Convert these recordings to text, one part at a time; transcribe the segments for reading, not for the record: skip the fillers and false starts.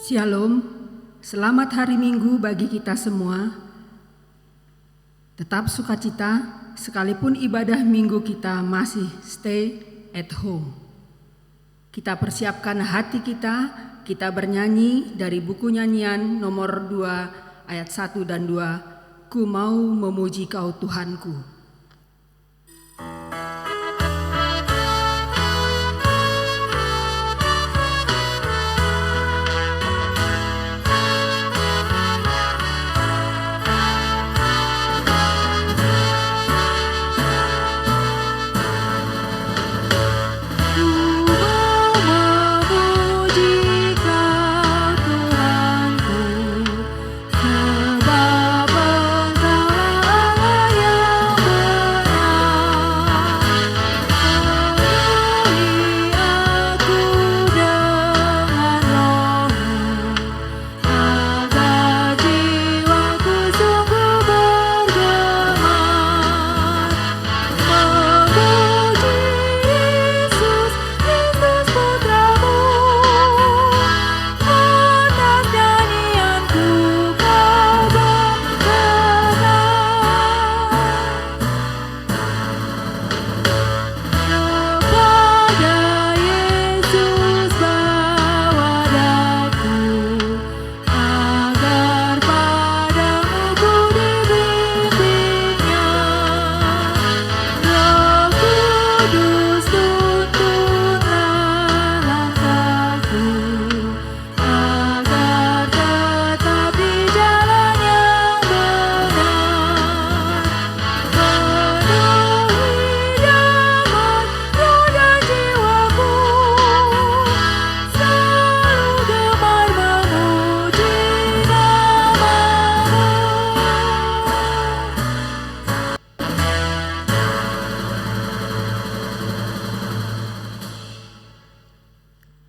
Shalom, selamat hari Minggu bagi kita semua. Tetap sukacita sekalipun ibadah Minggu kita masih stay at home. Kita persiapkan hati kita bernyanyi dari buku nyanyian nomor 2 ayat 1 dan 2, Ku mau memuji Kau Tuhanku.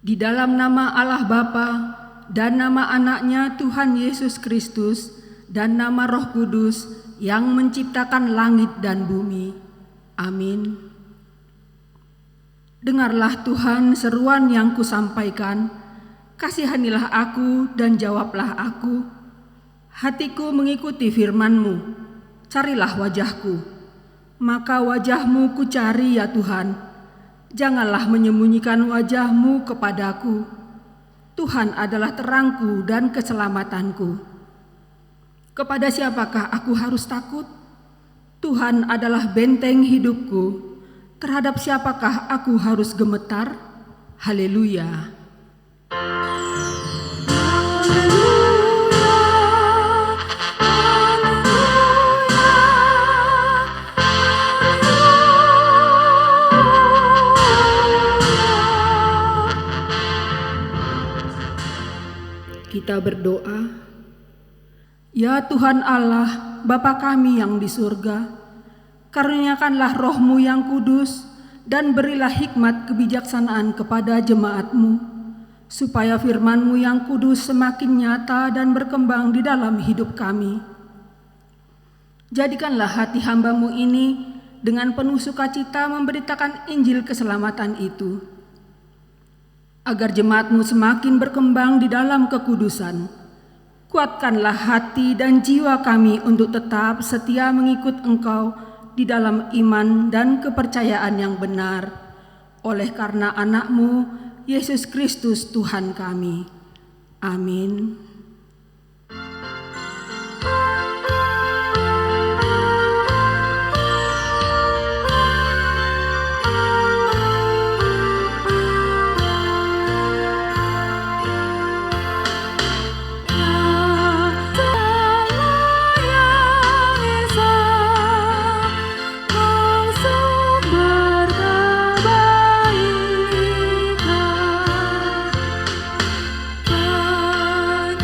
Di dalam nama Allah Bapa dan nama Anaknya Tuhan Yesus Kristus dan nama Roh Kudus yang menciptakan langit dan bumi. Amin. Dengarlah Tuhan seruan yang kusampaikan, kasihanilah aku dan jawablah aku. Hatiku mengikuti firman-Mu, carilah wajah-Ku, maka wajah-Mu kucari ya Tuhan. Janganlah menyembunyikan wajah-Mu kepadaku. Tuhan adalah terangku dan keselamatanku. Kepada siapakah aku harus takut? Tuhan adalah benteng hidupku. Terhadap siapakah aku harus gemetar? Haleluya. Kita berdoa. Ya Tuhan Allah, Bapa kami yang di surga, karuniakanlah Roh-Mu yang kudus dan berilah hikmat kebijaksanaan kepada jemaat-Mu, supaya firman-Mu yang kudus semakin nyata dan berkembang di dalam hidup kami. Jadikanlah hati hamba-Mu ini dengan penuh sukacita memberitakan Injil keselamatan itu, agar jemaat-Mu semakin berkembang di dalam kekudusan. Kuatkanlah hati dan jiwa kami untuk tetap setia mengikut Engkau di dalam iman dan kepercayaan yang benar, oleh karena Anak-Mu, Yesus Kristus Tuhan kami. Amin.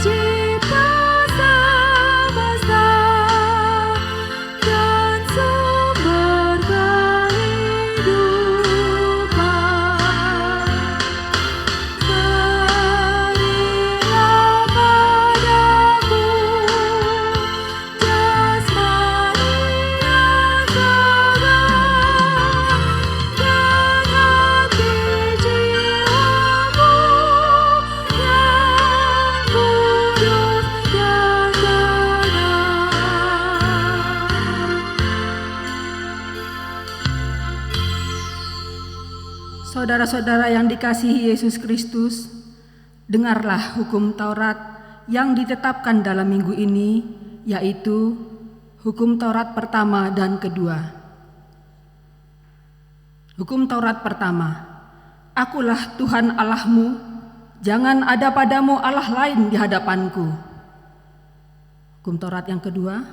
Cinta Saudara-saudara yang dikasihi Yesus Kristus, dengarlah hukum Taurat yang ditetapkan dalam minggu ini, yaitu hukum Taurat pertama dan kedua. Hukum Taurat pertama, Akulah Tuhan Allahmu, jangan ada padamu Allah lain di hadapanku. Hukum Taurat yang kedua,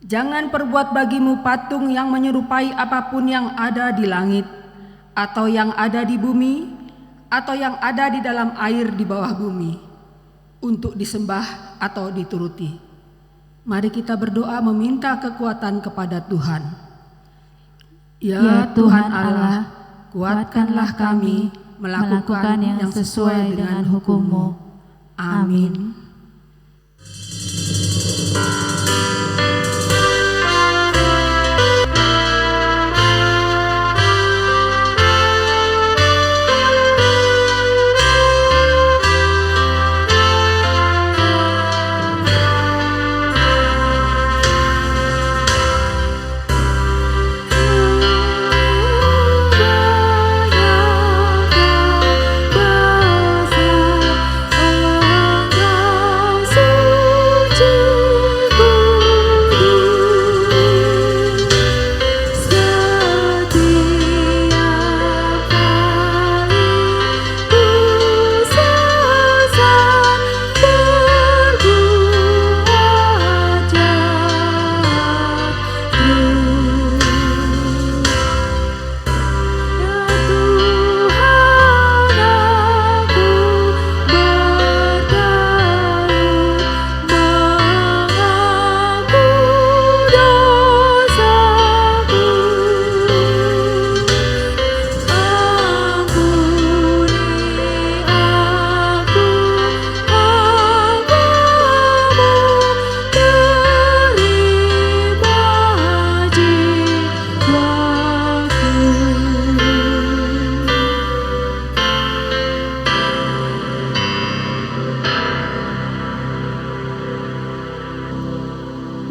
jangan perbuat bagimu patung yang menyerupai apapun yang ada di langit, atau yang ada di bumi, atau yang ada di dalam air di bawah bumi, untuk disembah atau dituruti. Mari kita berdoa meminta kekuatan kepada Tuhan. Ya Tuhan Allah, kuatkanlah kami melakukan yang sesuai dengan hukum-Mu. Amin.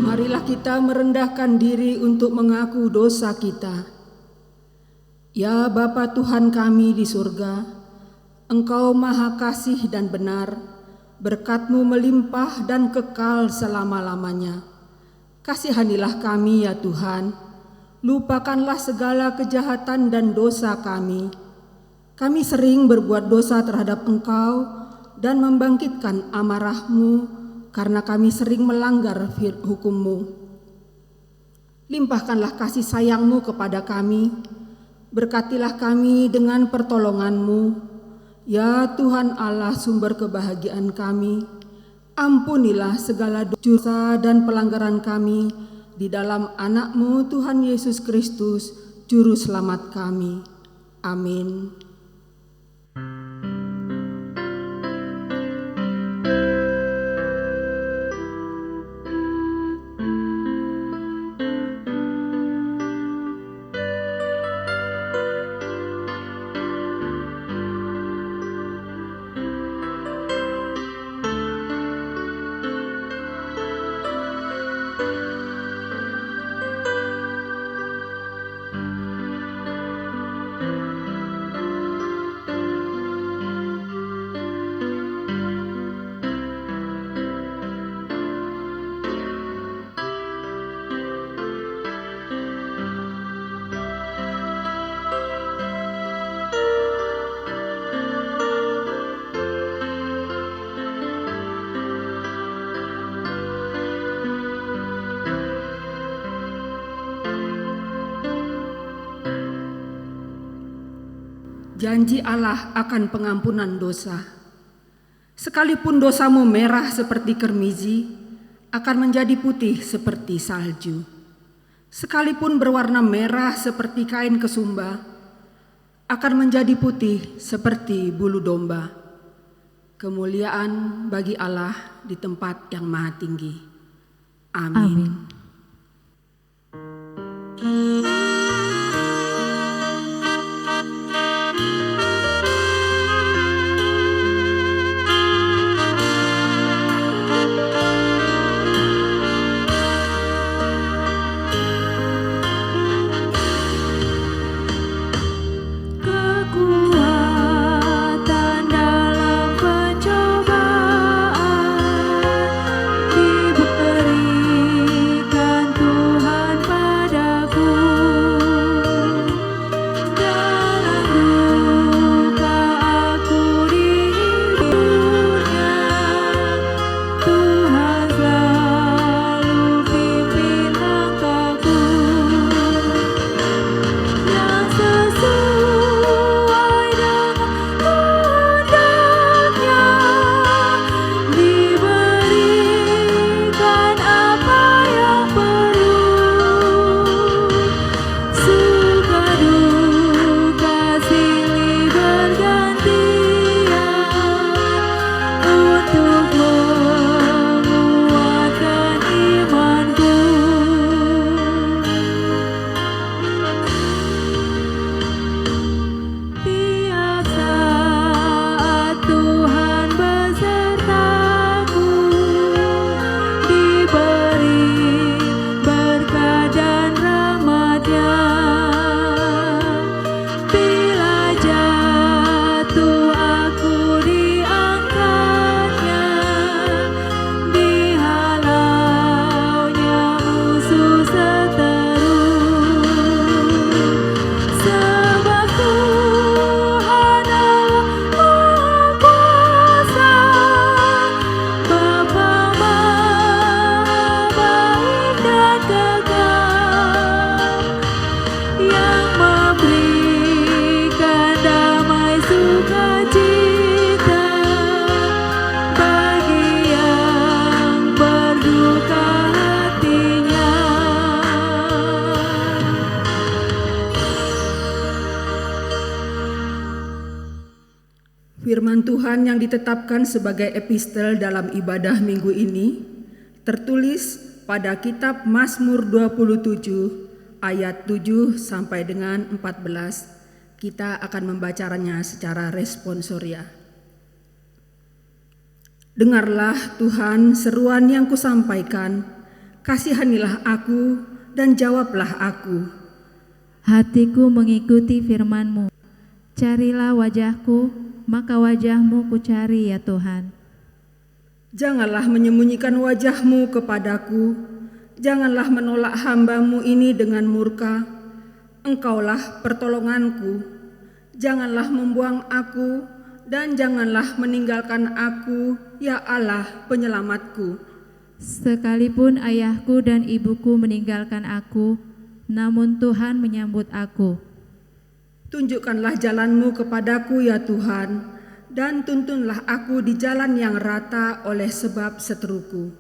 Marilah kita merendahkan diri untuk mengaku dosa kita. Ya Bapa Tuhan kami di surga, Engkau maha kasih dan benar, berkat-Mu melimpah dan kekal selama-lamanya. Kasihanilah kami ya Tuhan, lupakanlah segala kejahatan dan dosa kami. Kami sering berbuat dosa terhadap Engkau dan membangkitkan amarah-Mu, karena kami sering melanggar hukum-Mu. Limpahkanlah kasih sayang-Mu kepada kami, berkatilah kami dengan pertolongan-Mu. Ya Tuhan Allah sumber kebahagiaan kami, ampunilah segala dosa dan pelanggaran kami di dalam anak-Mu Tuhan Yesus Kristus, Juru Selamat kami. Amin. Janji Allah akan pengampunan dosa. Sekalipun dosamu merah seperti kermizi, akan menjadi putih seperti salju. Sekalipun berwarna merah seperti kain kesumba, akan menjadi putih seperti bulu domba. Kemuliaan bagi Allah di tempat yang maha tinggi. Amin. Amin. Firman Tuhan yang ditetapkan sebagai epistel dalam ibadah minggu ini tertulis pada kitab Mazmur 27 ayat 7 sampai dengan 14. Kita akan membacanya secara responsoria. Dengarlah Tuhan seruan yang kusampaikan, kasihanilah aku dan jawablah aku. Hatiku mengikuti firman-Mu. Carilah wajah-Ku, maka wajah-Mu kucari ya Tuhan. Janganlah menyembunyikan wajah-Mu kepadaku, janganlah menolak hamba-Mu ini dengan murka. Engkaulah pertolonganku, janganlah membuang aku dan janganlah meninggalkan aku, ya Allah penyelamatku. Sekalipun ayahku dan ibuku meninggalkan aku, namun Tuhan menyambut aku. Tunjukkanlah jalan-Mu kepadaku ya Tuhan, dan tuntunlah aku di jalan yang rata oleh sebab seteruku.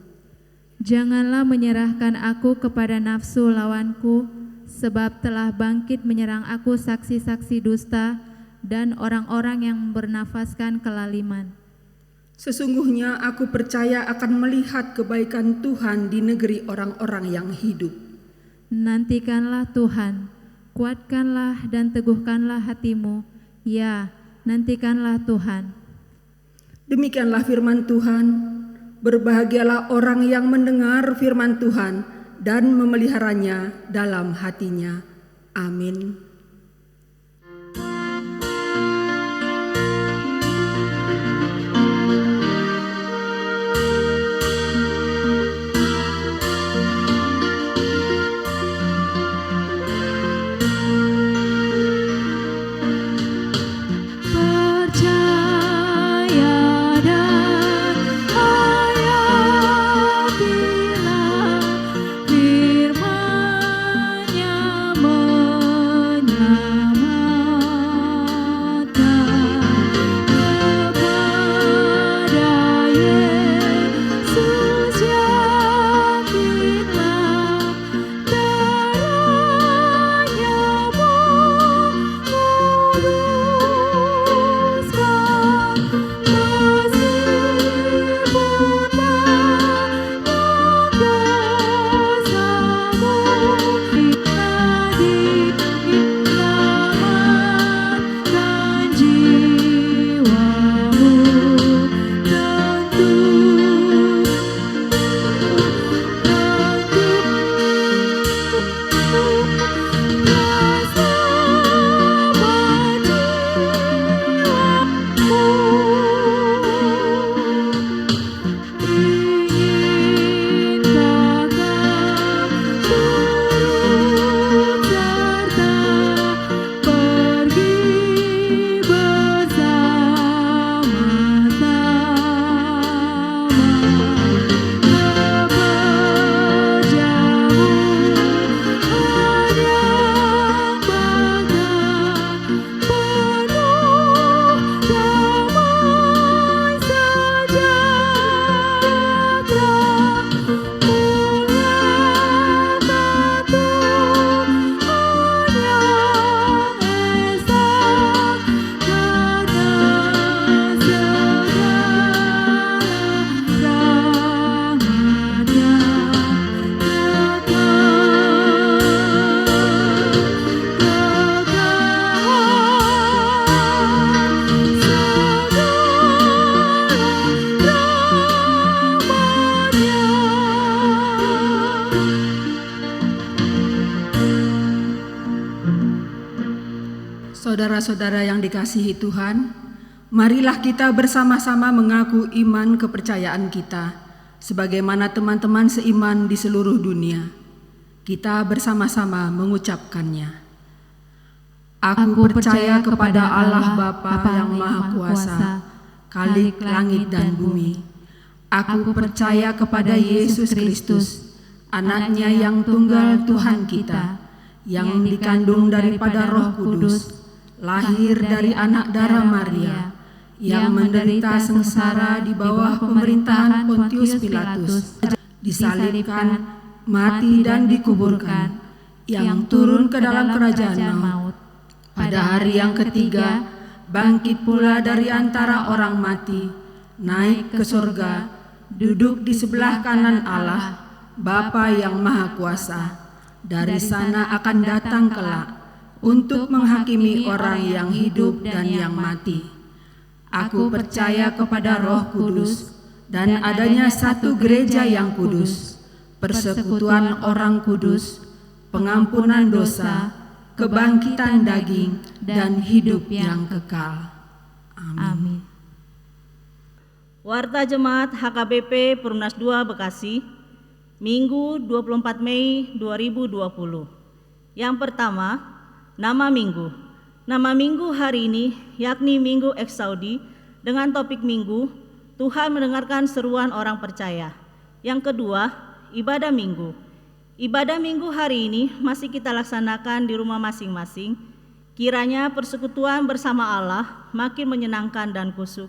Janganlah menyerahkan aku kepada nafsu lawanku, sebab telah bangkit menyerang aku saksi-saksi dusta dan orang-orang yang bernafaskan kelaliman. Sesungguhnya aku percaya akan melihat kebaikan Tuhan di negeri orang-orang yang hidup. Nantikanlah Tuhan, kuatkanlah dan teguhkanlah hatimu, ya, nantikanlah Tuhan. Demikianlah firman Tuhan. Berbahagialah orang yang mendengar firman Tuhan dan memeliharanya dalam hatinya. Amin. Saudara-saudara yang dikasihi Tuhan, marilah kita bersama-sama mengaku iman kepercayaan kita, sebagaimana teman-teman seiman di seluruh dunia. Kita bersama-sama mengucapkannya. Aku percaya kepada Allah Bapa yang Maha Kuasa, Khalik langit dan bumi. Aku percaya kepada Yesus Kristus, Anaknya yang tunggal Tuhan kita, yang dikandung daripada Roh Kudus, lahir dari anak darah Maria, yang menderita sengsara di bawah pemerintahan Pontius Pilatus, disalibkan, mati dan dikuburkan, yang turun ke dalam kerajaan maut. Pada hari yang ketiga, bangkit pula dari antara orang mati, naik ke surga, duduk di sebelah kanan Allah, Bapa yang Maha Kuasa. Dari sana akan datang kelak untuk menghakimi orang yang hidup dan yang mati. Aku percaya kepada Roh Kudus dan adanya satu gereja yang kudus, persekutuan orang kudus, pengampunan dosa, kebangkitan daging, dan hidup yang kekal. Amin. Warta Jemaat HKBP Perumnas 2 Bekasi, Minggu 24 Mei 2020. Yang pertama, nama minggu. Nama minggu hari ini yakni Minggu Eksaudi dengan topik minggu, Tuhan mendengarkan seruan orang percaya. Yang kedua, ibadah minggu. Ibadah minggu hari ini masih kita laksanakan di rumah masing-masing. Kiranya persekutuan bersama Allah makin menyenangkan dan khusyuk,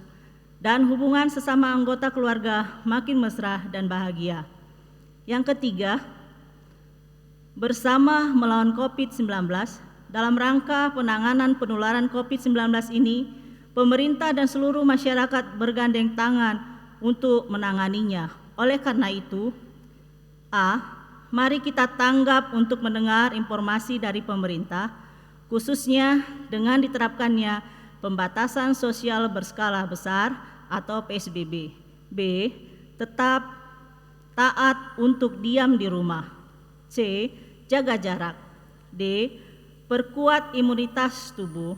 dan hubungan sesama anggota keluarga makin mesra dan bahagia. Yang ketiga, bersama melawan COVID-19. Dalam rangka penanganan penularan COVID-19 ini, pemerintah dan seluruh masyarakat bergandeng tangan untuk menanganinya. Oleh karena itu, mari kita tanggap untuk mendengar informasi dari pemerintah, khususnya dengan diterapkannya pembatasan sosial berskala besar atau PSBB. B. Tetap taat untuk diam di rumah. C. Jaga jarak. D. Perkuat imunitas tubuh.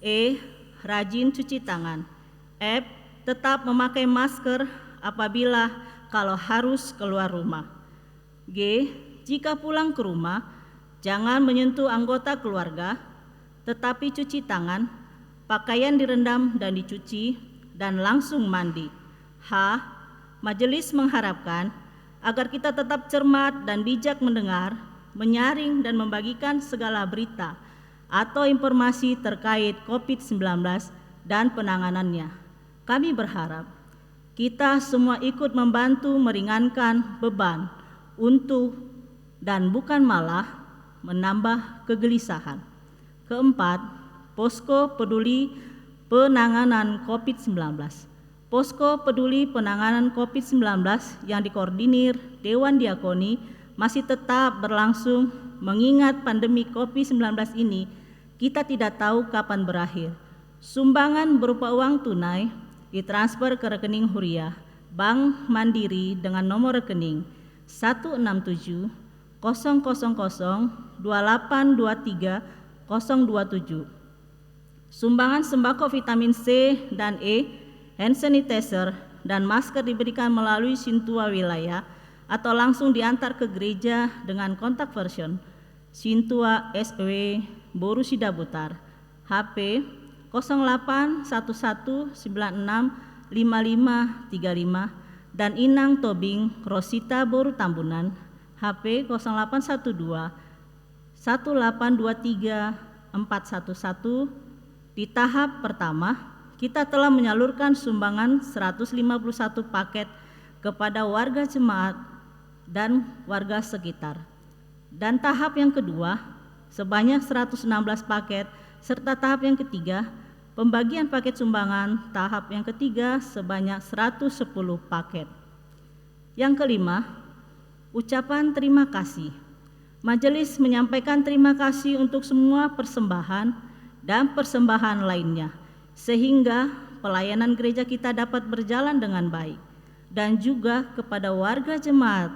E. Rajin cuci tangan. F. Tetap memakai masker apabila kalau harus keluar rumah. G. Jika pulang ke rumah, jangan menyentuh anggota keluarga, tetapi cuci tangan, pakaian direndam dan dicuci, dan langsung mandi. H. Majelis mengharapkan agar kita tetap cermat dan bijak mendengar, menyaring dan membagikan segala berita atau informasi terkait COVID-19 dan penanganannya. Kami berharap kita semua ikut membantu meringankan beban untuk dan bukan malah menambah kegelisahan. Keempat, Posko Peduli Penanganan COVID-19. Posko Peduli Penanganan COVID-19 yang dikoordinir Dewan Diakoni masih tetap berlangsung. Mengingat pandemi COVID-19 ini, kita tidak tahu kapan berakhir. Sumbangan berupa uang tunai ditransfer ke rekening Huria Bank Mandiri dengan nomor rekening 167 000 2823 027. Sumbangan sembako vitamin C dan E, hand sanitizer, dan masker diberikan melalui Sintua wilayah atau langsung diantar ke gereja dengan kontak person Sintua SW Borusida Butar, HP 0811965535 dan Inang Tobing Rosita Boru Tambunan, HP 0812 1823 411. Di tahap pertama, kita telah menyalurkan sumbangan 151 paket kepada warga jemaat dan warga sekitar. Dan tahap yang kedua, sebanyak 116 paket, serta tahap yang ketiga, pembagian paket sumbangan tahap yang ketiga sebanyak 110 paket. Yang kelima, ucapan terima kasih. Majelis menyampaikan terima kasih untuk semua persembahan dan persembahan lainnya, sehingga pelayanan gereja kita dapat berjalan dengan baik, dan juga kepada warga jemaat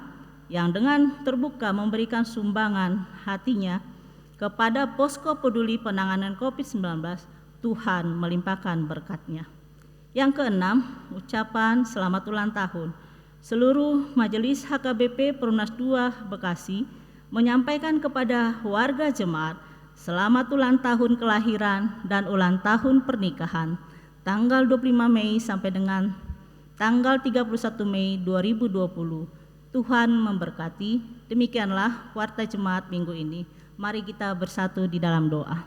yang dengan terbuka memberikan sumbangan hatinya kepada Posko Peduli Penanganan COVID-19, Tuhan melimpahkan berkat-Nya. Yang keenam, ucapan selamat ulang tahun. Seluruh Majelis HKBP Perumnas 2 Bekasi menyampaikan kepada warga jemaat selamat ulang tahun kelahiran dan ulang tahun pernikahan tanggal 25 Mei sampai dengan tanggal 31 Mei 2020. Tuhan memberkati. Demikianlah warta jemaat minggu ini. Mari kita bersatu di dalam doa.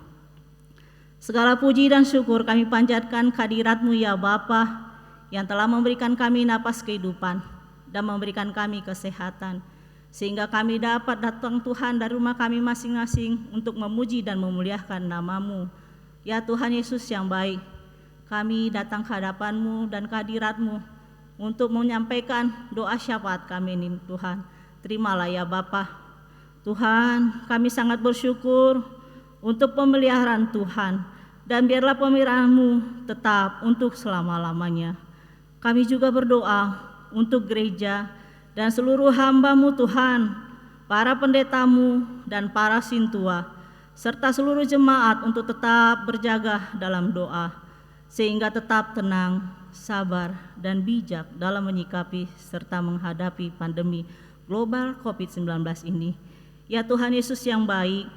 Segala puji dan syukur kami panjatkan kehadirat-Mu ya Bapa, yang telah memberikan kami napas kehidupan dan memberikan kami kesehatan, sehingga kami dapat datang Tuhan dari rumah kami masing-masing untuk memuji dan memuliakan nama-Mu. Ya Tuhan Yesus yang baik, kami datang ke hadapan-Mu dan kehadirat-Mu untuk menyampaikan doa syafaat kami ini Tuhan. Terimalah ya Bapa. Tuhan, kami sangat bersyukur untuk pemeliharaan Tuhan, dan biarlah pemeliharaan-Mu tetap untuk selama-lamanya. Kami juga berdoa untuk gereja dan seluruh hamba-Mu Tuhan, para pendeta-Mu dan para sintua, serta seluruh jemaat untuk tetap berjaga dalam doa, sehingga tetap tenang, sabar, dan bijak dalam menyikapi serta menghadapi pandemi global COVID-19 ini. Ya Tuhan Yesus yang baik,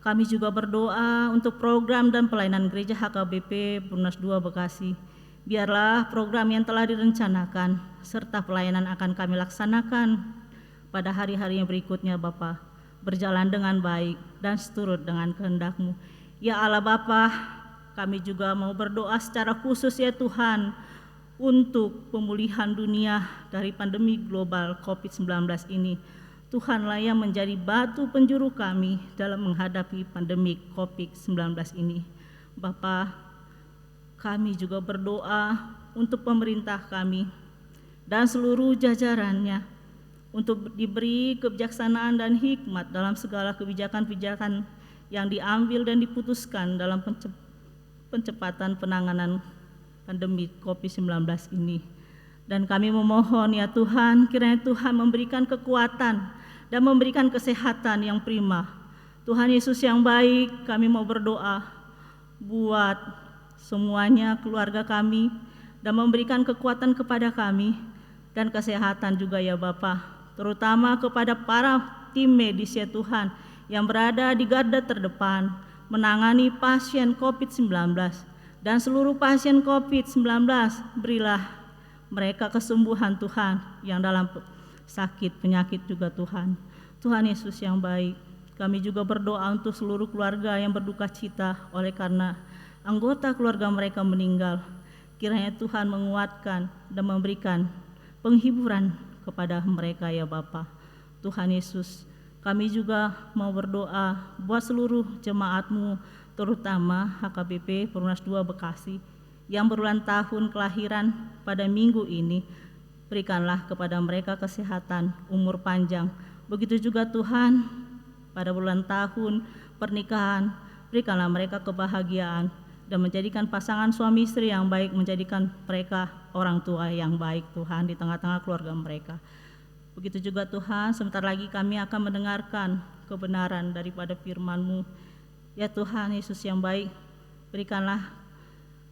kami juga berdoa untuk program dan pelayanan gereja HKBP Perumnas 2 Bekasi. Biarlah program yang telah direncanakan serta pelayanan akan kami laksanakan pada hari-hari yang berikutnya Bapa, berjalan dengan baik dan seturut dengan kehendak-Mu. Ya Allah Bapa, kami juga mau berdoa secara khusus ya Tuhan untuk pemulihan dunia dari pandemi global COVID-19 ini. Tuhanlah yang menjadi batu penjuru kami dalam menghadapi pandemi COVID-19 ini. Bapa, kami juga berdoa untuk pemerintah kami dan seluruh jajarannya untuk diberi kebijaksanaan dan hikmat dalam segala kebijakan-kebijakan yang diambil dan diputuskan dalam pencepatan penanganan pandemi COVID-19 ini. Dan kami memohon ya Tuhan, kiranya Tuhan memberikan kekuatan dan memberikan kesehatan yang prima. Tuhan Yesus yang baik, kami mau berdoa buat semuanya keluarga kami dan memberikan kekuatan kepada kami dan kesehatan juga ya Bapa, terutama kepada para tim medis ya Tuhan yang berada di garda terdepan menangani pasien COVID-19 dan seluruh pasien COVID-19, berilah mereka kesembuhan Tuhan yang dalam sakit penyakit juga Tuhan. Tuhan Yesus yang baik, kami juga berdoa untuk seluruh keluarga yang berduka cita oleh karena anggota keluarga mereka meninggal. Kiranya Tuhan menguatkan dan memberikan penghiburan kepada mereka ya Bapa. Tuhan Yesus, kami juga mau berdoa buat seluruh jemaat-Mu, terutama HKBP Perumnas 2 Bekasi yang berulang tahun kelahiran pada minggu ini. Berikanlah kepada mereka kesehatan, umur panjang. Begitu juga Tuhan, pada bulan tahun pernikahan, berikanlah mereka kebahagiaan dan menjadikan pasangan suami istri yang baik, menjadikan mereka orang tua yang baik Tuhan di tengah-tengah keluarga mereka. Begitu juga Tuhan, sebentar lagi kami akan mendengarkan kebenaran daripada firman-Mu. Ya Tuhan Yesus yang baik, berikanlah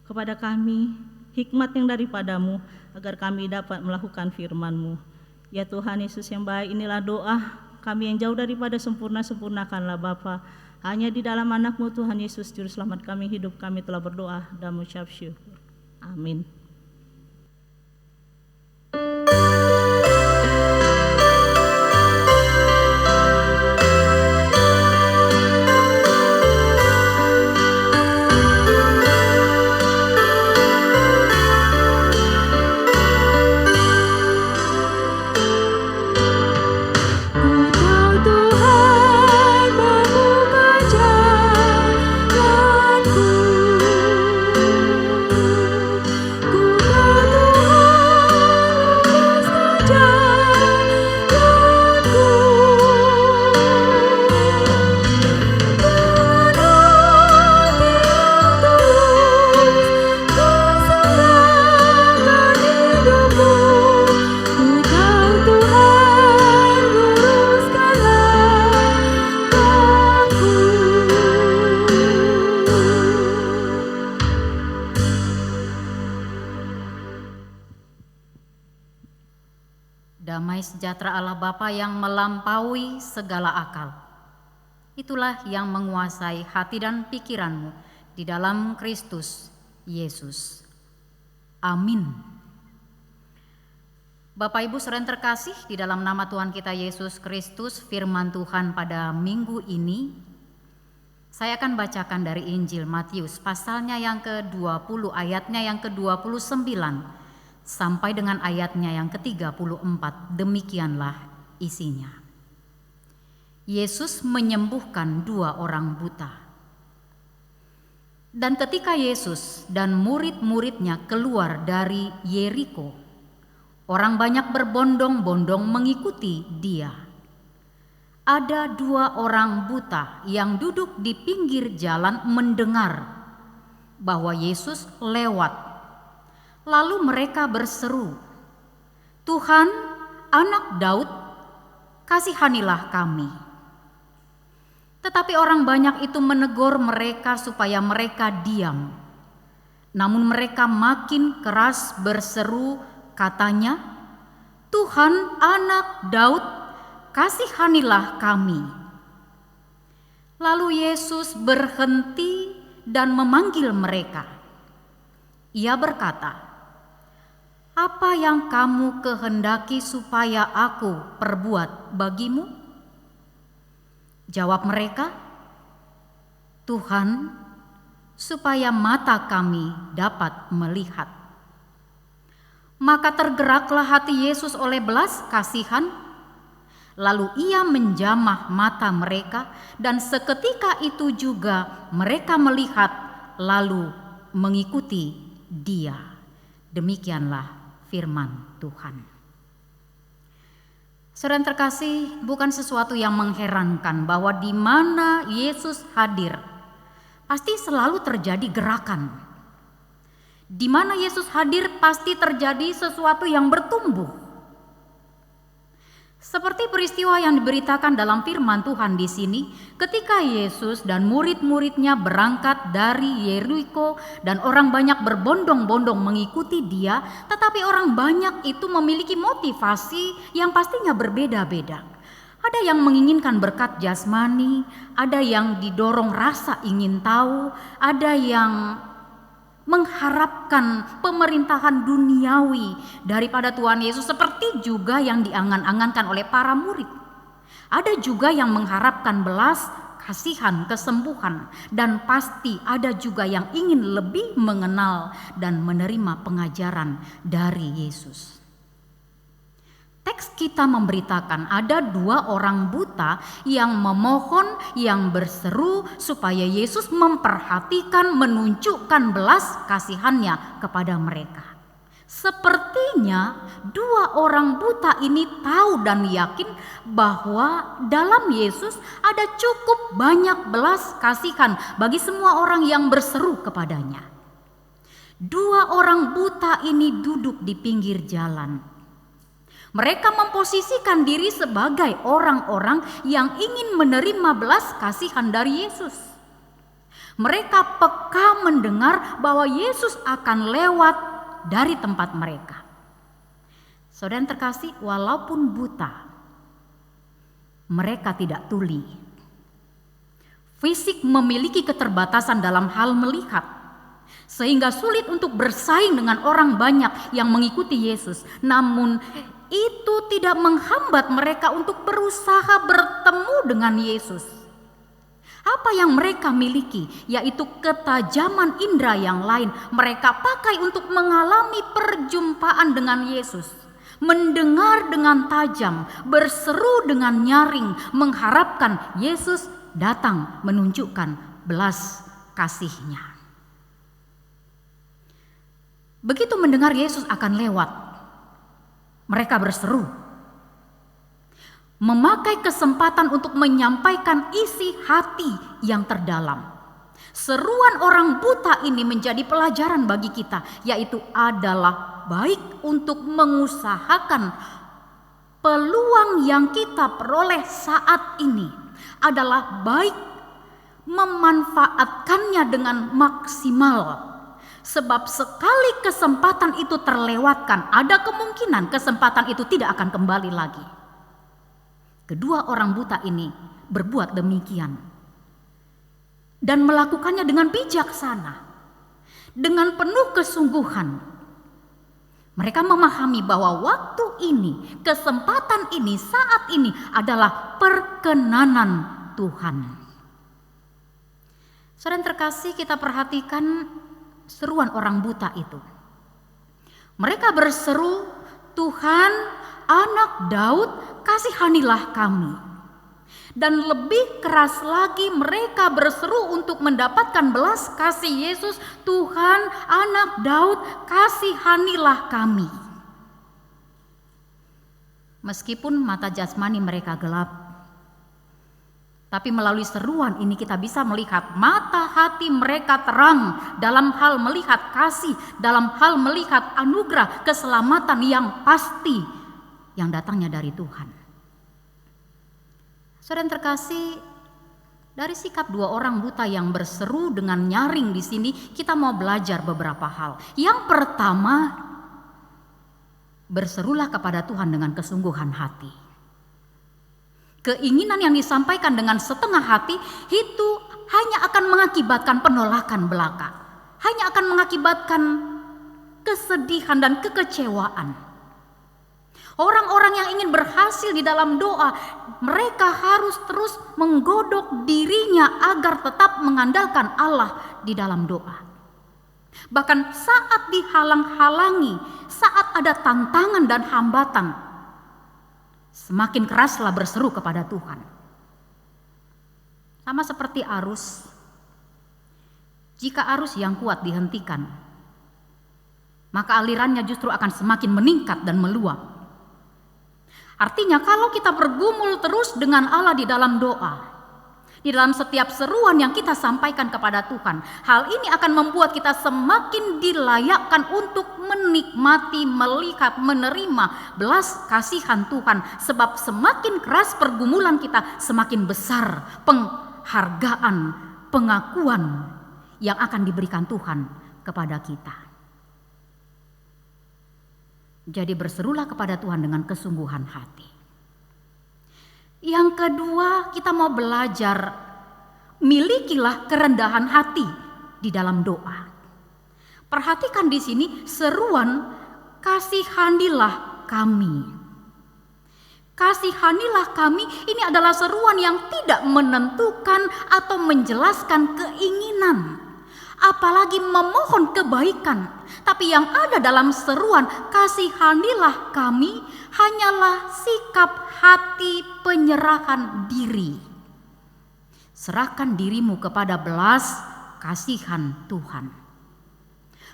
kepada kami hikmat yang daripada-Mu agar kami dapat melakukan firman-Mu. Ya Tuhan Yesus yang baik, inilah doa kami yang jauh daripada sempurna, sempurnakanlah Bapa. Hanya di dalam anak-Mu Tuhan Yesus Juru Selamat kami, hidup kami telah berdoa dan mengucap syukur. Amin. Damai sejahtera Allah Bapa yang melampaui segala akal, itulah yang menguasai hati dan pikiranmu di dalam Kristus Yesus. Amin. Bapak Ibu saudara yang terkasih, di dalam nama Tuhan kita Yesus Kristus, firman Tuhan pada minggu ini saya akan bacakan dari Injil Matius pasalnya yang ke-20, ayatnya yang ke-29 sampai dengan ayatnya yang ke-34. Demikianlah isinya. Yesus menyembuhkan 2 orang buta. Dan ketika Yesus dan murid-muridnya keluar dari Yeriko, orang banyak berbondong-bondong mengikuti dia. Ada 2 orang buta yang duduk di pinggir jalan mendengar bahwa Yesus lewat. Lalu mereka berseru, "Tuhan, Anak Daud, kasihanilah kami." Tetapi orang banyak itu menegur mereka supaya mereka diam. Namun mereka makin keras berseru, katanya, "Tuhan, Anak Daud, kasihanilah kami." Lalu Yesus berhenti dan memanggil mereka. Ia berkata, "Apa yang kamu kehendaki supaya aku perbuat bagimu?" Jawab mereka, "Tuhan, supaya mata kami dapat melihat." Maka tergeraklah hati Yesus oleh belas kasihan, lalu ia menjamah mata mereka, dan seketika itu juga mereka melihat lalu mengikuti dia. Demikianlah firman Tuhan. Saudara terkasih, bukan sesuatu yang mengherankan bahwa di mana Yesus hadir, pasti selalu terjadi gerakan. Di mana Yesus hadir, pasti terjadi sesuatu yang bertumbuh. Seperti peristiwa yang diberitakan dalam firman Tuhan di sini, ketika Yesus dan murid-muridnya berangkat dari Yeriko dan orang banyak berbondong-bondong mengikuti dia, tetapi orang banyak itu memiliki motivasi yang pastinya berbeda-beda. Ada yang menginginkan berkat jasmani, ada yang didorong rasa ingin tahu, ada yang mengharapkan pemerintahan duniawi daripada Tuhan Yesus, seperti juga yang diangan-angankan oleh para murid. Ada juga yang mengharapkan belas kasihan, kesembuhan, dan pasti ada juga yang ingin lebih mengenal dan menerima pengajaran dari Yesus. Teks kita memberitakan ada 2 orang buta yang memohon, yang berseru supaya Yesus memperhatikan, menunjukkan belas kasihannya kepada mereka. Sepertinya 2 orang buta ini tahu dan yakin bahwa dalam Yesus ada cukup banyak belas kasihan bagi semua orang yang berseru kepadanya. 2 orang buta ini duduk di pinggir jalan. Mereka memposisikan diri sebagai orang-orang yang ingin menerima belas kasihan dari Yesus. Mereka peka mendengar bahwa Yesus akan lewat dari tempat mereka. Saudara terkasih, walaupun buta, mereka tidak tuli. Fisik memiliki keterbatasan dalam hal melihat, sehingga sulit untuk bersaing dengan orang banyak yang mengikuti Yesus. Namun itu tidak menghambat mereka untuk berusaha bertemu dengan Yesus. Apa yang mereka miliki, yaitu ketajaman indera yang lain, mereka pakai untuk mengalami perjumpaan dengan Yesus. Mendengar dengan tajam, berseru dengan nyaring, mengharapkan Yesus datang menunjukkan belas kasih-Nya. Begitu mendengar Yesus akan lewat, mereka berseru, memakai kesempatan untuk menyampaikan isi hati yang terdalam. Seruan orang buta ini menjadi pelajaran bagi kita, yaitu adalah baik untuk mengusahakan peluang yang kita peroleh saat ini, adalah baik memanfaatkannya dengan maksimal. Sebab sekali kesempatan itu terlewatkan, ada kemungkinan kesempatan itu tidak akan kembali lagi. Kedua orang buta ini berbuat demikian dan melakukannya dengan bijaksana, dengan penuh kesungguhan. Mereka memahami bahwa waktu ini, kesempatan ini, saat ini adalah perkenanan Tuhan. Saudara terkasih, kita perhatikan seruan orang buta itu. Mereka berseru, "Tuhan, Anak Daud, kasihanilah kami." Dan lebih keras lagi mereka berseru untuk mendapatkan belas kasih Yesus, Tuhan Anak Daud, kasihanilah kami. Meskipun mata jasmani mereka gelap, tapi melalui seruan ini kita bisa melihat mata hati mereka terang dalam hal melihat kasih, dalam hal melihat anugerah keselamatan yang pasti yang datangnya dari Tuhan. Saudara yang terkasih, dari sikap dua orang buta yang berseru dengan nyaring di sini, kita mau belajar beberapa hal. Yang pertama, berserulah kepada Tuhan dengan kesungguhan hati. Keinginan yang disampaikan dengan setengah hati itu hanya akan mengakibatkan penolakan belaka, hanya akan mengakibatkan kesedihan dan kekecewaan. Orang-orang yang ingin berhasil di dalam doa, mereka harus terus menggodok dirinya agar tetap mengandalkan Allah di dalam doa. Bahkan saat dihalang-halangi, saat ada tantangan dan hambatan, semakin keraslah berseru kepada Tuhan. Sama seperti arus, jika arus yang kuat dihentikan, maka alirannya justru akan semakin meningkat dan meluap. Artinya kalau kita bergumul terus dengan Allah di dalam doa, di dalam setiap seruan yang kita sampaikan kepada Tuhan, hal ini akan membuat kita semakin dilayakkan untuk menikmati, melihat, menerima belas kasihan Tuhan. Sebab semakin keras pergumulan kita, semakin besar penghargaan, pengakuan yang akan diberikan Tuhan kepada kita. Jadi berserulah kepada Tuhan dengan kesungguhan hati. Yang kedua, kita mau belajar milikilah kerendahan hati di dalam doa. Perhatikan di sini seruan kasihanilah kami. Kasihanilah kami ini adalah seruan yang tidak menentukan atau menjelaskan keinginan, apalagi memohon kebaikan. Tapi yang ada dalam seruan kasihanilah kami hanyalah sikap hati penyerahan diri. Serahkan dirimu kepada belas kasihan Tuhan.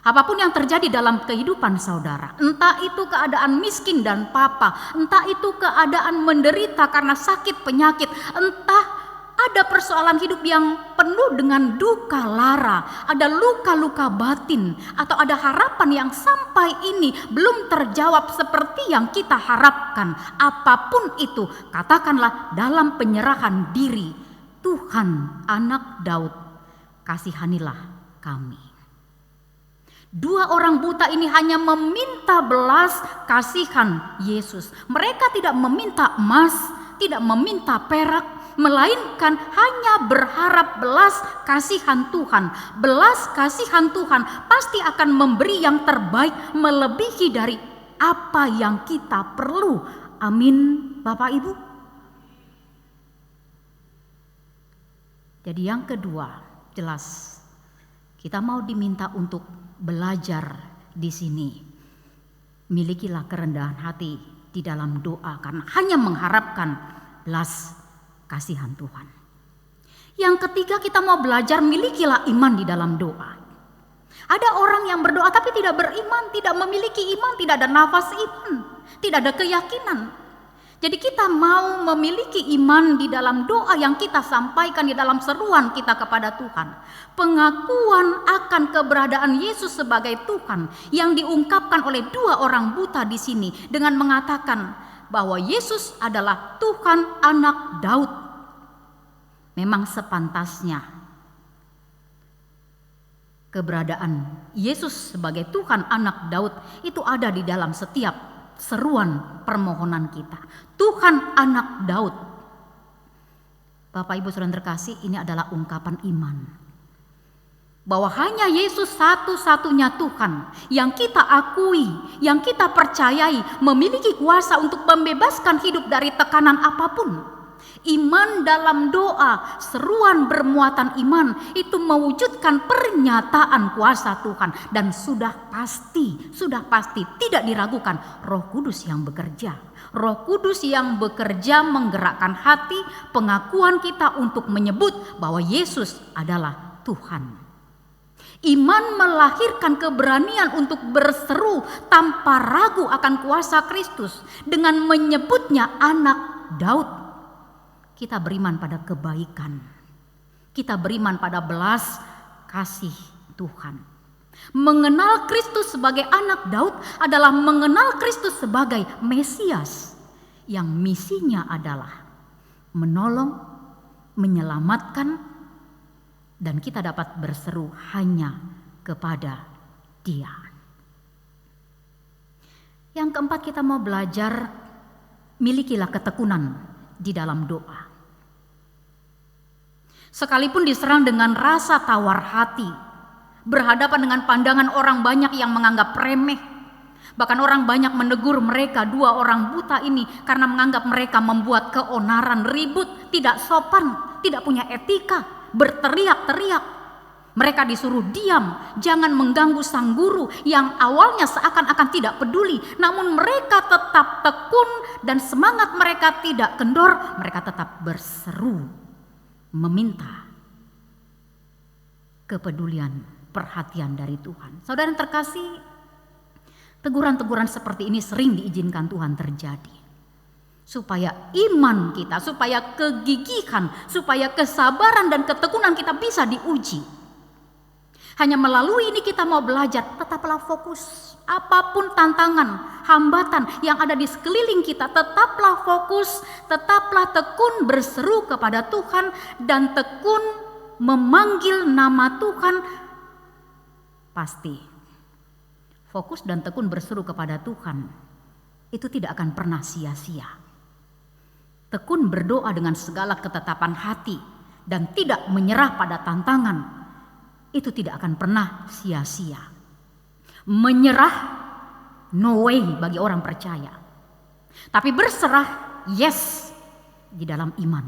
Apapun yang terjadi dalam kehidupan saudara, entah itu keadaan miskin dan papa, entah itu keadaan menderita karena sakit penyakit, entah ada persoalan hidup yang penuh dengan duka lara, ada luka-luka batin, atau ada harapan yang sampai ini belum terjawab seperti yang kita harapkan. Apapun itu, katakanlah dalam penyerahan diri, Tuhan Anak Daud, kasihanilah kami. Dua orang buta ini hanya meminta belas kasihan Yesus. Mereka tidak meminta emas, tidak meminta perak, melainkan hanya berharap belas kasihan Tuhan. Belas kasihan Tuhan pasti akan memberi yang terbaik, melebihi dari apa yang kita perlu. Amin, Bapak Ibu. Jadi yang kedua, jelas kita mau diminta untuk belajar di sini. Milikilah kerendahan hati di dalam doa karena hanya mengharapkan belas kasihan Tuhan. Yang ketiga, kita mau belajar milikilah iman di dalam doa. Ada orang yang berdoa tapi tidak beriman, tidak memiliki iman, tidak ada nafas iman, tidak ada keyakinan. Jadi kita mau memiliki iman di dalam doa yang kita sampaikan di dalam seruan kita kepada Tuhan. Pengakuan akan keberadaan Yesus sebagai Tuhan yang diungkapkan oleh dua orang buta di sini dengan mengatakan bahwa Yesus adalah Tuhan Anak Daud. Memang sepantasnya keberadaan Yesus sebagai Tuhan Anak Daud itu ada di dalam setiap seruan permohonan kita. Tuhan Anak Daud. Bapak Ibu Saudara terkasih, ini adalah ungkapan iman. Bahwa hanya Yesus satu-satunya Tuhan yang kita akui, yang kita percayai memiliki kuasa untuk membebaskan hidup dari tekanan apapun. Iman dalam doa, seruan bermuatan iman, itu mewujudkan pernyataan kuasa Tuhan. Dan sudah pasti tidak diragukan, Roh Kudus yang bekerja. Roh Kudus yang bekerja menggerakkan hati, pengakuan kita untuk menyebut bahwa Yesus adalah Tuhan. Iman melahirkan keberanian untuk berseru tanpa ragu akan kuasa Kristus dengan menyebutnya anak Daud. Kita beriman pada kebaikan. Kita beriman pada belas kasih Tuhan. Mengenal Kristus sebagai anak Daud adalah mengenal Kristus sebagai Mesias yang misinya adalah menolong, menyelamatkan, dan kita dapat berseru hanya kepada Dia. Yang keempat, kita mau belajar milikilah ketekunan di dalam doa. Sekalipun diserang dengan rasa tawar hati, berhadapan dengan pandangan orang banyak yang menganggap remeh, bahkan orang banyak menegur mereka, dua orang buta ini, karena menganggap mereka membuat keonaran, ribut, tidak sopan, tidak punya etika, berteriak-teriak. Mereka disuruh diam, jangan mengganggu sang guru yang awalnya seakan-akan tidak peduli, namun mereka tetap tekun dan semangat mereka tidak kendor. Mereka tetap berseru, meminta kepedulian, perhatian dari Tuhan. Saudara yang terkasih, teguran-teguran seperti ini sering diizinkan Tuhan terjadi, supaya iman kita, supaya kegigihan, supaya kesabaran dan ketekunan kita bisa diuji. Hanya melalui ini kita mau belajar, tetaplah fokus. Apapun tantangan, hambatan yang ada di sekeliling kita, tetaplah fokus, tetaplah tekun berseru kepada Tuhan dan tekun memanggil nama Tuhan. Pasti fokus dan tekun berseru kepada Tuhan itu tidak akan pernah sia-sia. Tekun berdoa dengan segala ketetapan hati dan tidak menyerah pada tantangan, itu tidak akan pernah sia-sia. Menyerah, no way bagi orang percaya. Tapi berserah, yes, di dalam iman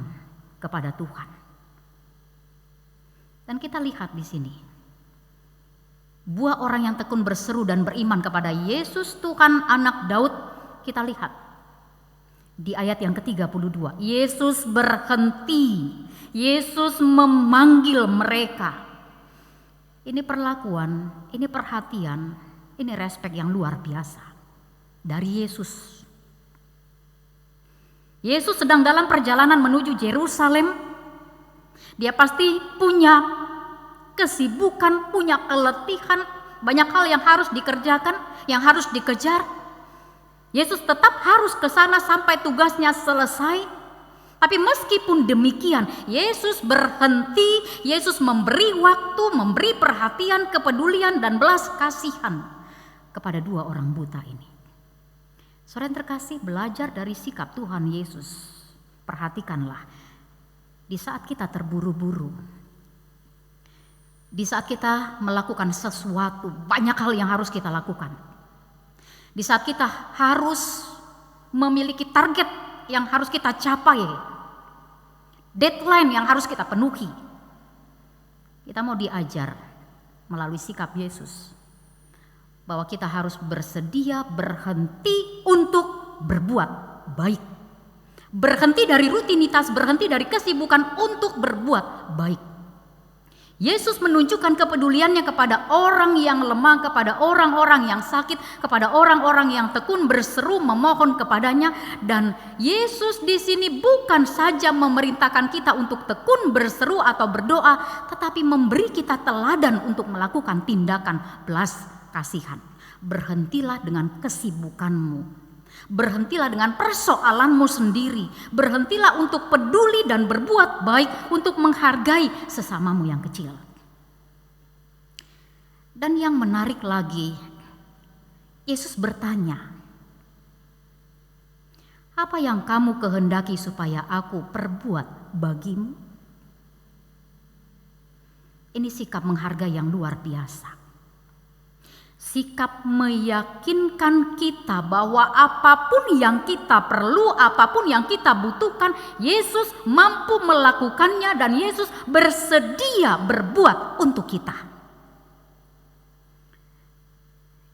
kepada Tuhan. Dan kita lihat di sini, buah orang yang tekun berseru dan beriman kepada Yesus Tuhan anak Daud, kita lihat di ayat yang ke-32. Yesus berhenti, Yesus memanggil mereka. Ini perlakuan, ini perhatian, ini respek yang luar biasa dari Yesus. Yesus sedang dalam perjalanan menuju Yerusalem. Dia pasti punya kesibukan, punya keletihan, banyak hal yang harus dikerjakan, yang harus dikejar. Yesus tetap harus ke sana sampai tugasnya selesai. Tapi meskipun demikian, Yesus berhenti, Yesus memberi waktu, memberi perhatian, kepedulian dan belas kasihan kepada dua orang buta ini. Saudara yang terkasih, belajar dari sikap Tuhan Yesus. Perhatikanlah, di saat kita terburu-buru, di saat kita melakukan sesuatu, banyak hal yang harus kita lakukan. Di saat kita harus memiliki target yang harus kita capai, deadline yang harus kita penuhi, kita mau diajar melalui sikap Yesus bahwa kita harus bersedia berhenti untuk berbuat baik, berhenti dari rutinitas, berhenti dari kesibukan untuk berbuat baik. Yesus menunjukkan kepeduliannya kepada orang yang lemah, kepada orang-orang yang sakit, kepada orang-orang yang tekun berseru memohon kepadanya. Dan Yesus di sini bukan saja memerintahkan kita untuk tekun berseru atau berdoa, tetapi memberi kita teladan untuk melakukan tindakan belas kasihan. Berhentilah dengan kesibukanmu. Berhentilah dengan persoalanmu sendiri. Berhentilah untuk peduli dan berbuat baik, untuk menghargai sesamamu yang kecil. Dan yang menarik lagi, Yesus bertanya, apa yang kamu kehendaki supaya aku perbuat bagimu? Ini sikap menghargai yang luar biasa. sikap meyakinkan kita bahwa apapun yang kita perlu, apapun yang kita butuhkan, Yesus mampu melakukannya dan Yesus bersedia berbuat untuk kita.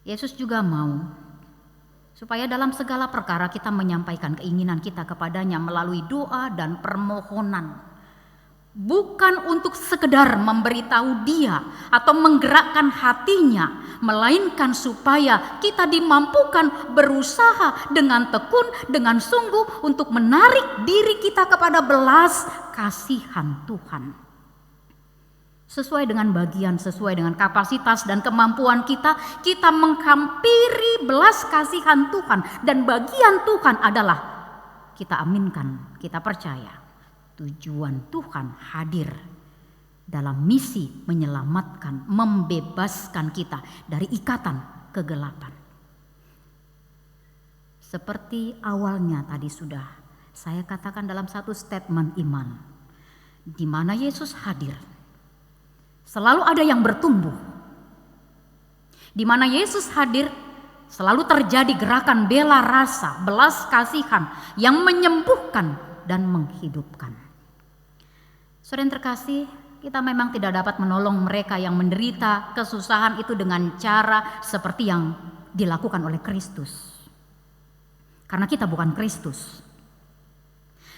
Yesus juga mau supaya dalam segala perkara kita menyampaikan keinginan kita kepadanya melalui doa dan permohonan. Bukan untuk sekedar memberitahu dia atau menggerakkan hatinya, melainkan supaya kita dimampukan berusaha dengan tekun, dengan sungguh untuk menarik diri kita kepada belas kasihan Tuhan. Sesuai dengan bagian, sesuai dengan kapasitas dan kemampuan kita, kita menghampiri belas kasihan Tuhan. Dan bagian Tuhan adalah kita aminkan, kita percaya. Tujuan Tuhan hadir dalam misi menyelamatkan, membebaskan kita dari ikatan kegelapan. Seperti awalnya tadi sudah saya katakan dalam satu statement iman, di mana Yesus hadir, selalu ada yang bertumbuh. Di mana Yesus hadir, selalu terjadi gerakan bela rasa, belas kasihan yang menyembuhkan dan menghidupkan. Saudara yang terkasih, kita memang tidak dapat menolong mereka yang menderita kesusahan itu dengan cara seperti yang dilakukan oleh Kristus. Karena kita bukan Kristus.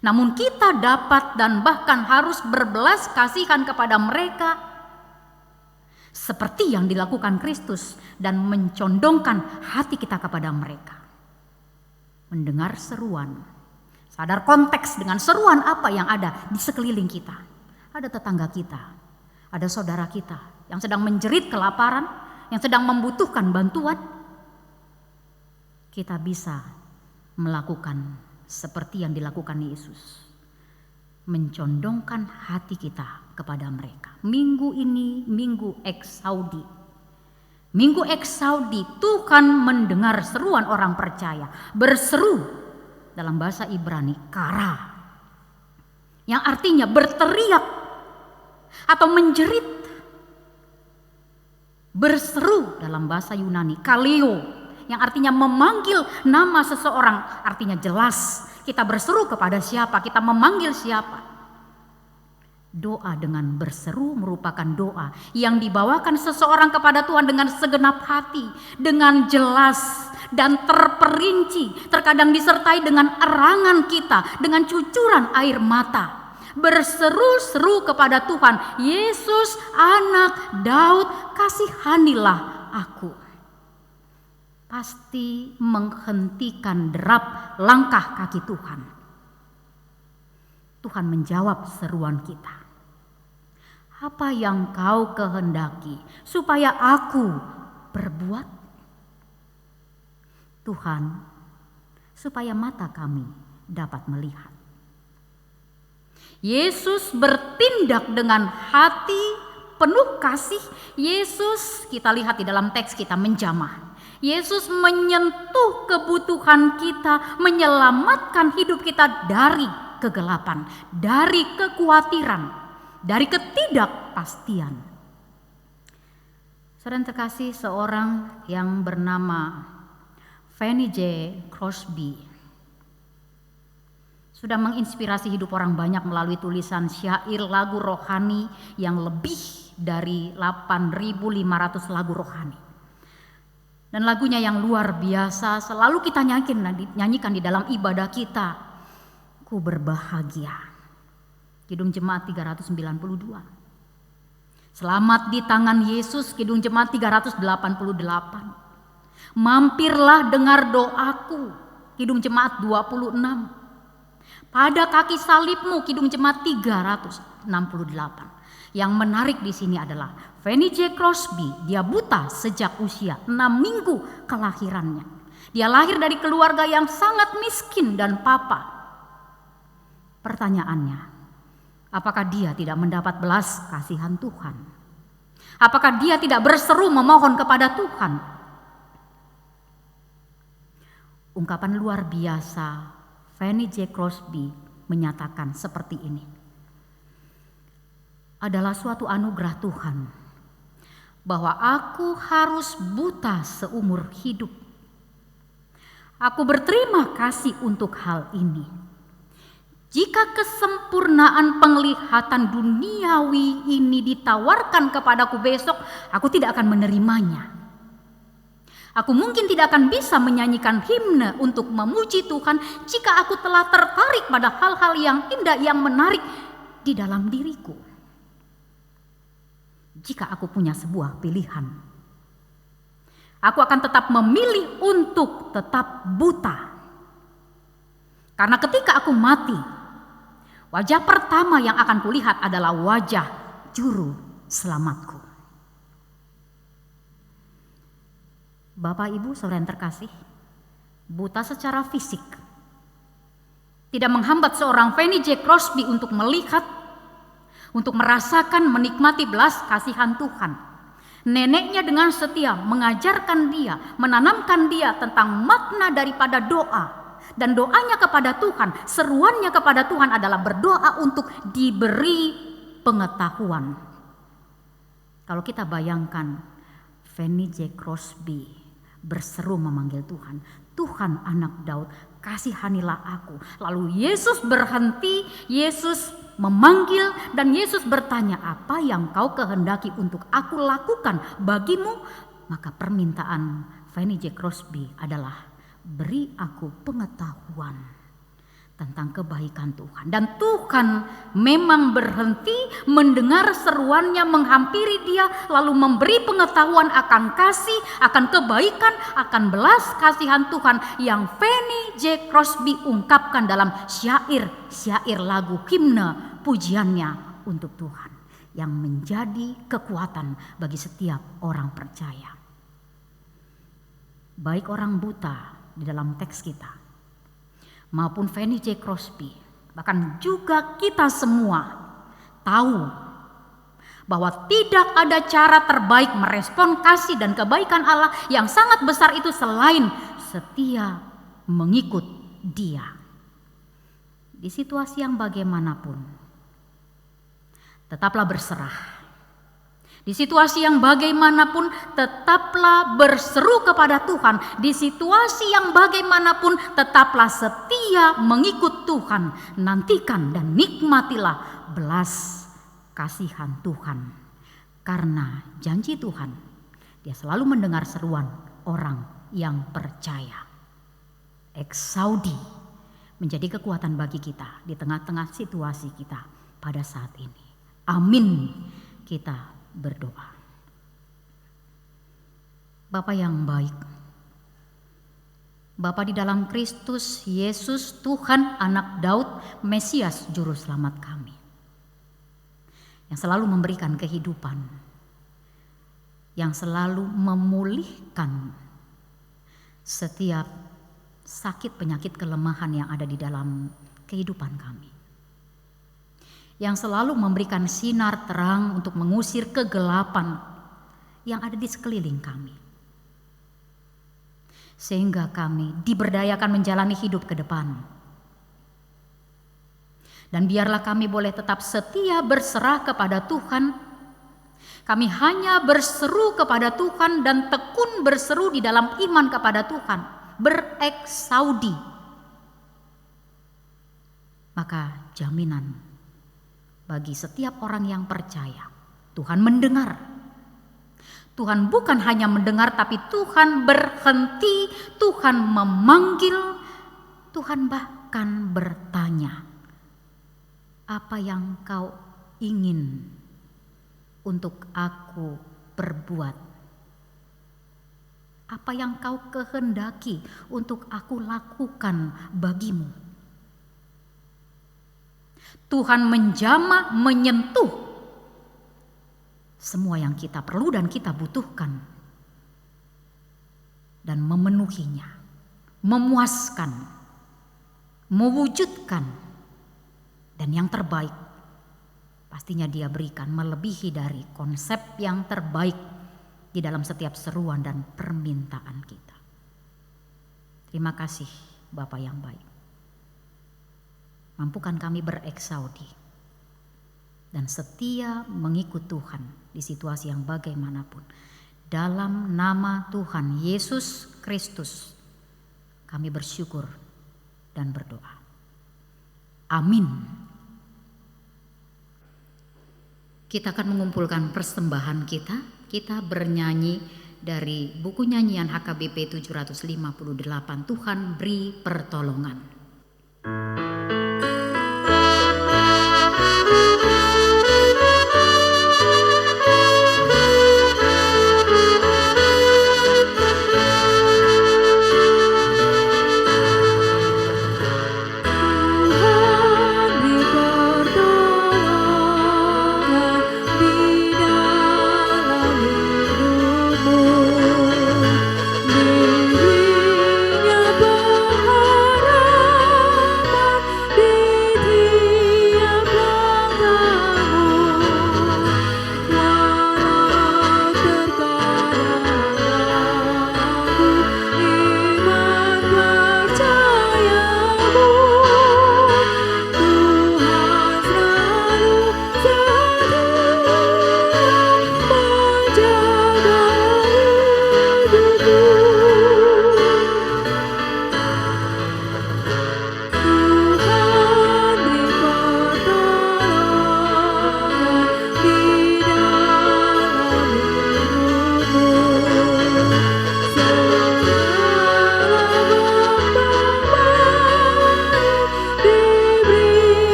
Namun kita dapat dan bahkan harus berbelas kasihan kepada mereka seperti yang dilakukan Kristus dan mencondongkan hati kita kepada mereka. Mendengar seruan, sadar konteks dengan seruan apa yang ada di sekeliling kita. Ada tetangga kita, ada saudara kita yang sedang menjerit kelaparan, yang sedang membutuhkan bantuan. Kita bisa melakukan seperti yang dilakukan Yesus. Mencondongkan hati kita kepada mereka. Minggu ini, Minggu Eksaudi. Minggu Eksaudi, Tuhan mendengar seruan orang percaya. Berseru dalam bahasa Ibrani, kara. Yang artinya berteriak atau menjerit. Berseru dalam bahasa Yunani, kaleo, yang artinya memanggil nama seseorang, artinya jelas kita berseru kepada siapa, kita memanggil siapa. Doa dengan berseru merupakan doa yang dibawakan seseorang kepada Tuhan dengan segenap hati, dengan jelas dan terperinci, terkadang disertai dengan erangan kita, dengan cucuran air mata. Berseru-seru kepada Tuhan, Yesus anak Daud, kasihanilah aku. Pasti menghentikan derap langkah kaki Tuhan. Tuhan menjawab seruan kita. Apa yang kau kehendaki supaya aku berbuat? Tuhan, supaya mata kami dapat melihat. Yesus bertindak dengan hati penuh kasih. Yesus, kita lihat di dalam teks kita menjamah. Yesus menyentuh kebutuhan kita, menyelamatkan hidup kita dari kegelapan, dari kekhawatiran, dari ketidakpastian. Saudara terkasih, seorang yang bernama Fanny J. Crosby sudah menginspirasi hidup orang banyak melalui tulisan syair lagu rohani yang lebih dari 8.500 lagu rohani. Dan lagunya yang luar biasa selalu kita nyanyikan di dalam ibadah kita. Ku berbahagia. Kidung Jemaat 392. Selamat di tangan Yesus, Kidung Jemaat 388. Mampirlah dengar doaku, Kidung Jemaat 26. Pada kaki salibmu, Kidung Jemaat 368. Yang menarik di sini adalah Fanny J. Crosby, dia buta sejak usia 6 minggu kelahirannya. Dia lahir dari keluarga yang sangat miskin dan papa. Pertanyaannya, apakah dia tidak mendapat belas kasihan Tuhan? Apakah dia tidak berseru memohon kepada Tuhan? Ungkapan luar biasa Fanny J. Crosby menyatakan seperti ini. Adalah suatu anugerah Tuhan bahwa aku harus buta seumur hidup. Aku berterima kasih untuk hal ini. Jika kesempurnaan penglihatan duniawi ini ditawarkan kepadaku besok, aku tidak akan menerimanya. Aku mungkin tidak akan bisa menyanyikan himne untuk memuji Tuhan jika aku telah tertarik pada hal-hal yang indah, yang menarik di dalam diriku. Jika aku punya sebuah pilihan, aku akan tetap memilih untuk tetap buta. Karena ketika aku mati, wajah pertama yang akan kulihat adalah wajah juru selamatku. Bapak, Ibu, saudara yang terkasih, buta secara fisik tidak menghambat seorang Fanny J. Crosby untuk melihat, untuk merasakan, menikmati belas kasihan Tuhan. Neneknya dengan setia mengajarkan dia, menanamkan dia tentang makna daripada doa. Dan doanya kepada Tuhan, seruannya kepada Tuhan adalah berdoa untuk diberi pengetahuan. Kalau kita bayangkan Fanny J. Crosby berseru memanggil Tuhan, Tuhan anak Daud, kasihanilah aku. Lalu Yesus berhenti, Yesus memanggil, dan Yesus bertanya, apa yang kau kehendaki untuk aku lakukan bagimu? Maka permintaan Fanny J. Crosby adalah, beri aku pengetahuan tentang kebaikan Tuhan. Dan Tuhan memang berhenti mendengar seruannya, menghampiri dia, lalu memberi pengetahuan akan kasih, akan kebaikan, akan belas kasihan Tuhan yang Fanny J. Crosby ungkapkan dalam syair-syair lagu himne pujiannya untuk Tuhan, yang menjadi kekuatan bagi setiap orang percaya. Baik orang buta di dalam teks kita, maupun Fanny J. Crosby, bahkan juga kita semua tahu bahwa tidak ada cara terbaik merespon kasih dan kebaikan Allah yang sangat besar itu selain setia mengikut Dia. Di situasi yang bagaimanapun, tetaplah berserah. Di situasi yang bagaimanapun, tetaplah berseru kepada Tuhan. Di situasi yang bagaimanapun, tetaplah setia mengikut Tuhan. Nantikan dan nikmatilah belas kasihan Tuhan. Karena janji Tuhan, Dia selalu mendengar seruan orang yang percaya. Exaudi menjadi kekuatan bagi kita di tengah-tengah situasi kita pada saat ini. Amin. Kita berdoa. Bapa yang baik, Bapa di dalam Kristus Yesus, Tuhan anak Daud, Mesias juru selamat kami, yang selalu memberikan kehidupan, yang selalu memulihkan setiap sakit, penyakit, kelemahan yang ada di dalam kehidupan kami, yang selalu memberikan sinar terang untuk mengusir kegelapan yang ada di sekeliling kami, sehingga kami diberdayakan menjalani hidup ke depan. Dan biarlah kami boleh tetap setia berserah kepada Tuhan. Kami hanya berseru kepada Tuhan dan tekun berseru di dalam iman kepada Tuhan, bereksaudi. Maka jaminan bagi setiap orang yang percaya, Tuhan mendengar. Tuhan bukan hanya mendengar, tapi Tuhan berhenti, Tuhan memanggil, Tuhan bahkan bertanya, apa yang kau ingin untuk aku perbuat? Apa yang kau kehendaki untuk aku lakukan bagimu? Tuhan menjamah, menyentuh semua yang kita perlu dan kita butuhkan, dan memenuhinya, memuaskan, mewujudkan, dan yang terbaik pastinya Dia berikan melebihi dari konsep yang terbaik di dalam setiap seruan dan permintaan kita. Terima kasih Bapa yang baik. Mampukan kami bereksaudi dan setia mengikut Tuhan di situasi yang bagaimanapun. Dalam nama Tuhan Yesus Kristus kami bersyukur dan berdoa. Amin. Kita akan mengumpulkan persembahan kita. Kita bernyanyi dari buku nyanyian HKBP 758, Tuhan beri pertolongan.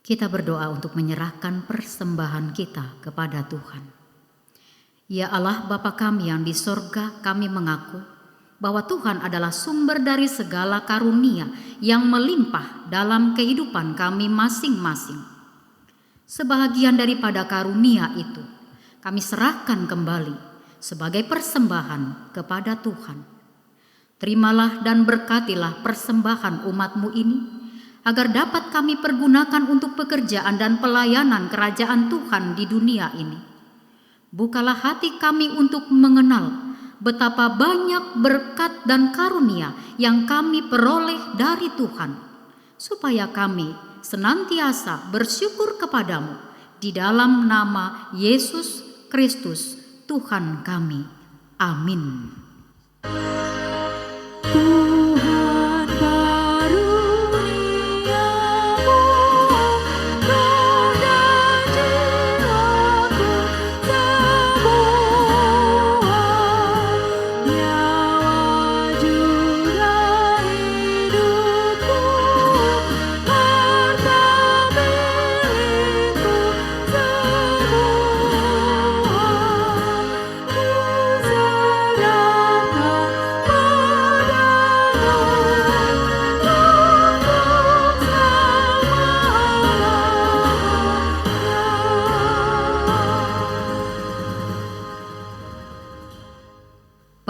Kita berdoa untuk menyerahkan persembahan kita kepada Tuhan. Ya Allah Bapa kami yang di sorga, kami mengaku bahwa Tuhan adalah sumber dari segala karunia yang melimpah dalam kehidupan kami masing-masing. Sebahagian daripada karunia itu kami serahkan kembali sebagai persembahan kepada Tuhan. Terimalah dan berkatilah persembahan umat-Mu ini, agar dapat kami pergunakan untuk pekerjaan dan pelayanan kerajaan Tuhan di dunia ini. Bukalah hati kami untuk mengenal betapa banyak berkat dan karunia yang kami peroleh dari Tuhan, supaya kami senantiasa bersyukur kepadamu di dalam nama Yesus Kristus Tuhan kami. Amin.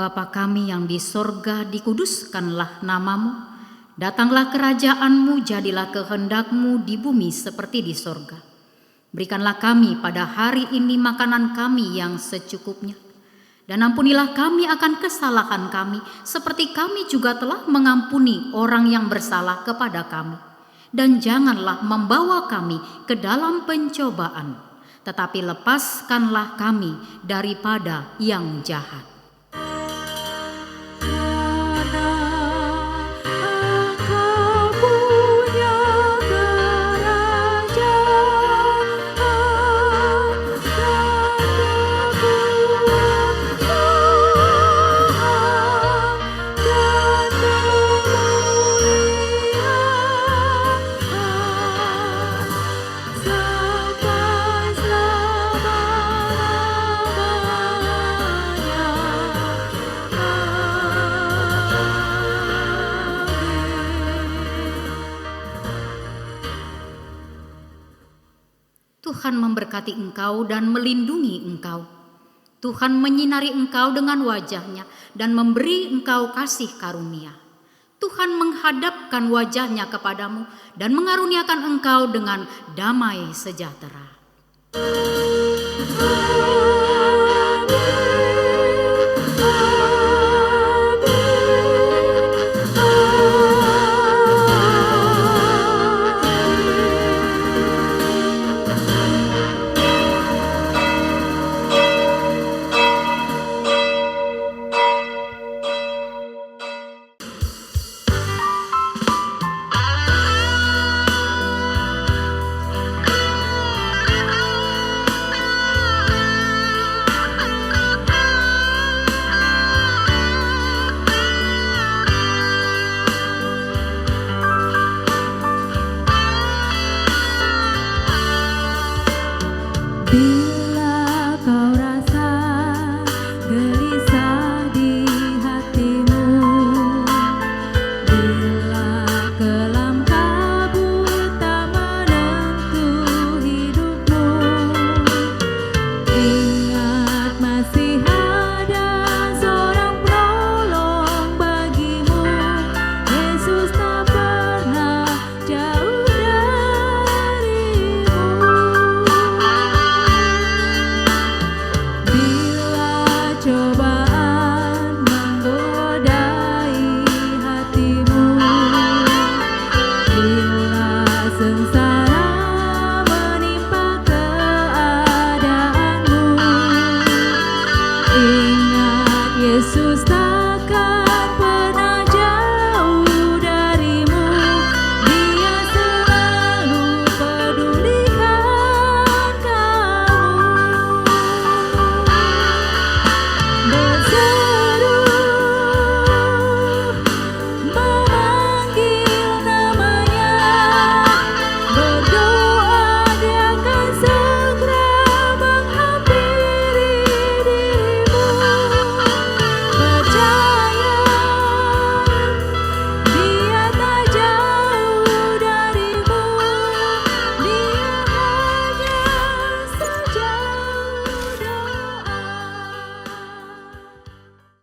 Bapa kami yang di sorga, dikuduskanlah namamu, datanglah kerajaanmu, jadilah kehendak-Mu di bumi seperti di sorga. Berikanlah kami pada hari ini makanan kami yang secukupnya, dan ampunilah kami akan kesalahan kami, seperti kami juga telah mengampuni orang yang bersalah kepada kami. Dan janganlah membawa kami ke dalam pencobaan, tetapi lepaskanlah kami daripada yang jahat. Tuhan memberkati engkau dan melindungi engkau. Tuhan menyinari engkau dengan wajah-Nya dan memberi engkau kasih karunia. Tuhan menghadapkan wajah-Nya kepadamu dan mengaruniakan engkau dengan damai sejahtera. Bila kau rasa gelisah di hatimu, bila kelam kabut tak menentu hidupmu, ingat masih ada seorang penolong bagimu. Yesus tak pernah jauh darimu. Bila cobaan menggodai hatimu, bila sengsara menimpa keadaanmu, ingat Yesus